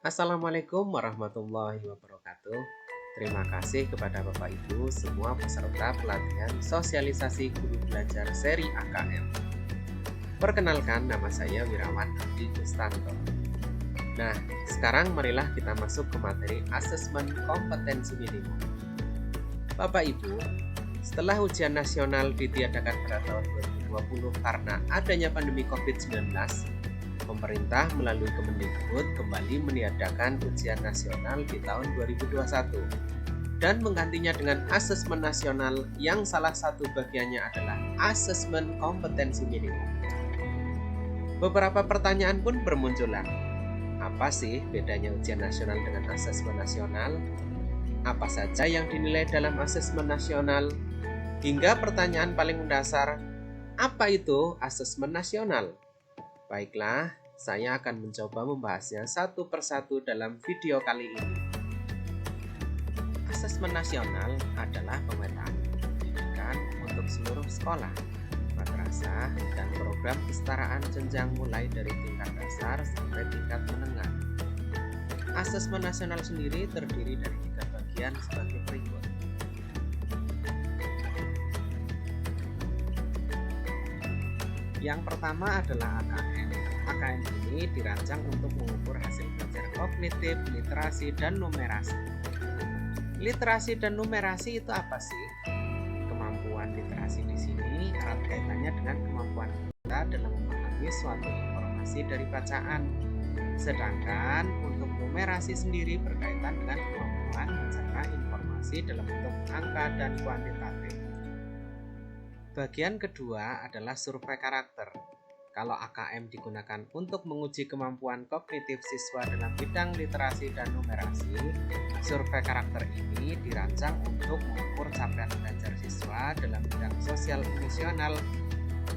Assalamualaikum warahmatullahi wabarakatuh. Terima kasih kepada Bapak Ibu semua peserta pelatihan sosialisasi guru belajar seri AKM. Perkenalkan, nama saya Wirawan Adi Gustanto. Nah, sekarang marilah kita masuk ke materi asesmen kompetensi minimum. Bapak Ibu, setelah ujian nasional ditiadakan pada tahun 2020 karena adanya pandemi COVID-19, pemerintah melalui Kemendikbud kembali meniadakan ujian nasional di tahun 2021 dan menggantinya dengan asesmen nasional yang salah satu bagiannya adalah asesmen kompetensi minimum. Beberapa pertanyaan pun bermunculan. Apa sih bedanya ujian nasional dengan asesmen nasional? Apa saja yang dinilai dalam asesmen nasional? Hingga pertanyaan paling mendasar, apa itu asesmen nasional? Baiklah, saya akan mencoba membahasnya satu persatu dalam video kali ini. Asesmen nasional adalah pemetaan pendidikan untuk seluruh sekolah, madrasah, dan program kesetaraan jenjang mulai dari tingkat dasar sampai tingkat menengah. Asesmen nasional sendiri terdiri dari 3 bagian sebagai berikut. Yang pertama adalah AKM. AKM ini dirancang untuk mengukur hasil belajar kognitif, literasi, dan numerasi. Literasi dan numerasi itu apa sih? Kemampuan literasi di sini erat kaitannya dengan kemampuan kita dalam memahami suatu informasi dari bacaan. Sedangkan untuk numerasi sendiri berkaitan dengan kemampuan mencerna informasi dalam bentuk angka dan kuantitatif. Bagian kedua adalah survei karakter. Kalau AKM digunakan untuk menguji kemampuan kognitif siswa dalam bidang literasi dan numerasi, survei karakter ini dirancang untuk mengukur capaian belajar siswa dalam bidang sosial emosional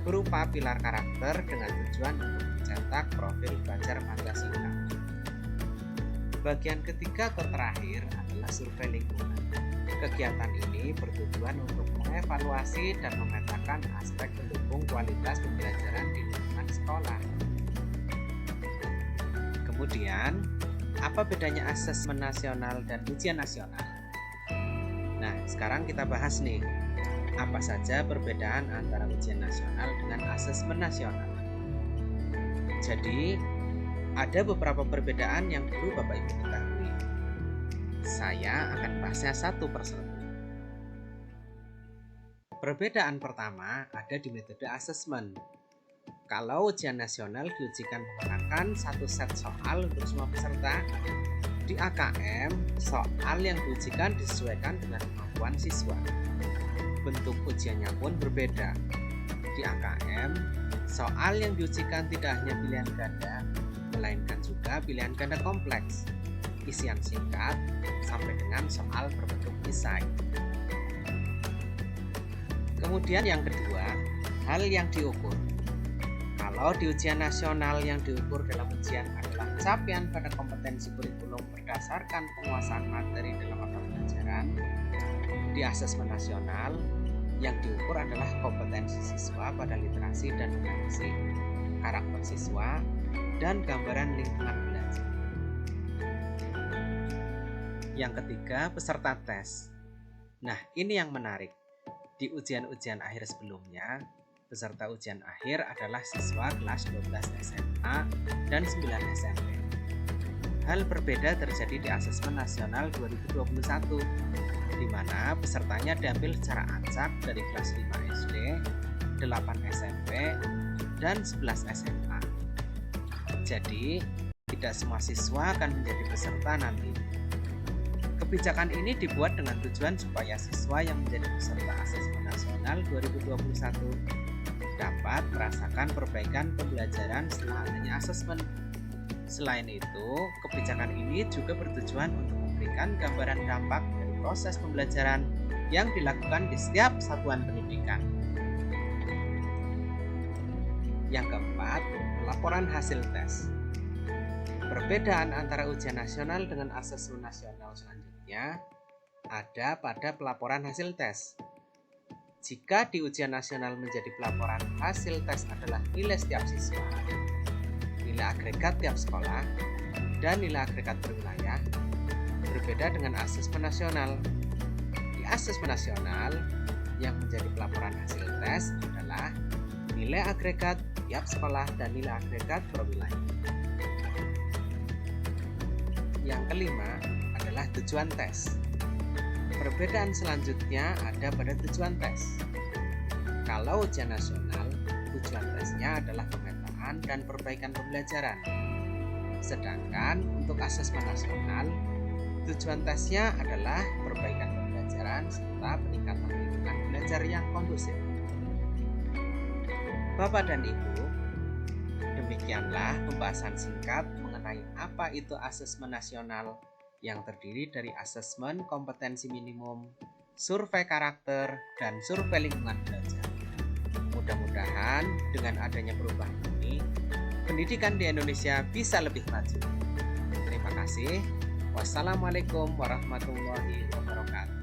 berupa pilar karakter dengan tujuan untuk mencetak profil belajar Pancasila. Bagian ketiga atau terakhir adalah survei lingkungan. Kegiatan ini bertujuan untuk mengevaluasi dan memetakan aspek pendukung kualitas pembelajaran di lingkungan sekolah. Kemudian, apa bedanya asesmen nasional dan ujian nasional? Nah, sekarang kita bahas nih, apa saja perbedaan antara ujian nasional dengan asesmen nasional. Jadi, ada beberapa perbedaan yang perlu Bapak Ibu ketahui. Saya akan bahasnya satu persatu. Perbedaan pertama ada di metode asesmen. Kalau ujian nasional diujikan menggunakan satu set soal untuk semua peserta, di AKM soal yang diujikan disesuaikan dengan kemampuan siswa. Bentuk ujiannya pun berbeda. Di AKM, soal yang diujikan tidak hanya pilihan ganda, melainkan juga pilihan ganda kompleks, isian singkat, sampai dengan soal berbentuk esai. Kemudian yang kedua, hal yang diukur. Kalau di ujian nasional yang diukur dalam ujian adalah capaian pada kompetensi kurikulum berdasarkan penguasaan materi dalam mata pelajaran, di asesmen nasional yang diukur adalah kompetensi siswa pada literasi dan numerasi, karakter siswa, dan gambaran lingkungan belajar. Yang ketiga, peserta tes. Nah, ini yang menarik. Di ujian-ujian akhir sebelumnya, peserta ujian akhir adalah siswa kelas 12 SMA dan 9 SMP. Hal berbeda terjadi di asesmen nasional 2021, di mana pesertanya diambil secara acak dari kelas 5 SD, 8 SMP, dan 11 SMA. Jadi, tidak semua siswa akan menjadi peserta nanti. Kebijakan ini dibuat dengan tujuan supaya siswa yang menjadi peserta asesmen nasional 2021 dapat merasakan perbaikan pembelajaran setelah adanya asesmen. Selain itu, kebijakan ini juga bertujuan untuk memberikan gambaran dampak dari proses pembelajaran yang dilakukan di setiap satuan pendidikan. Yang keempat, laporan hasil tes. Perbedaan antara ujian nasional dengan asesmen nasional selanjutnya ada pada pelaporan hasil tes. Jika di ujian nasional menjadi pelaporan hasil tes adalah nilai setiap siswa, nilai agregat tiap sekolah, dan nilai agregat berwilayah berbeda dengan asesmen nasional. Di asesmen nasional, yang menjadi pelaporan hasil tes adalah nilai agregat tiap sekolah dan nilai agregat per wilayah. Yang kelima adalah tujuan tes. Perbedaan selanjutnya ada pada tujuan tes. Kalau ujian nasional, tujuan tesnya adalah pemetaan dan perbaikan pembelajaran. Sedangkan untuk asesmen nasional, tujuan tesnya adalah perbaikan pembelajaran serta peningkatan lingkungan belajar yang kondusif. Bapak dan Ibu, demikianlah pembahasan singkat mengenai apa itu asesmen nasional yang terdiri dari asesmen kompetensi minimum, survei karakter, dan survei lingkungan belajar. Mudah-mudahan dengan adanya perubahan ini, pendidikan di Indonesia bisa lebih maju. Terima kasih. Wassalamualaikum warahmatullahi wabarakatuh.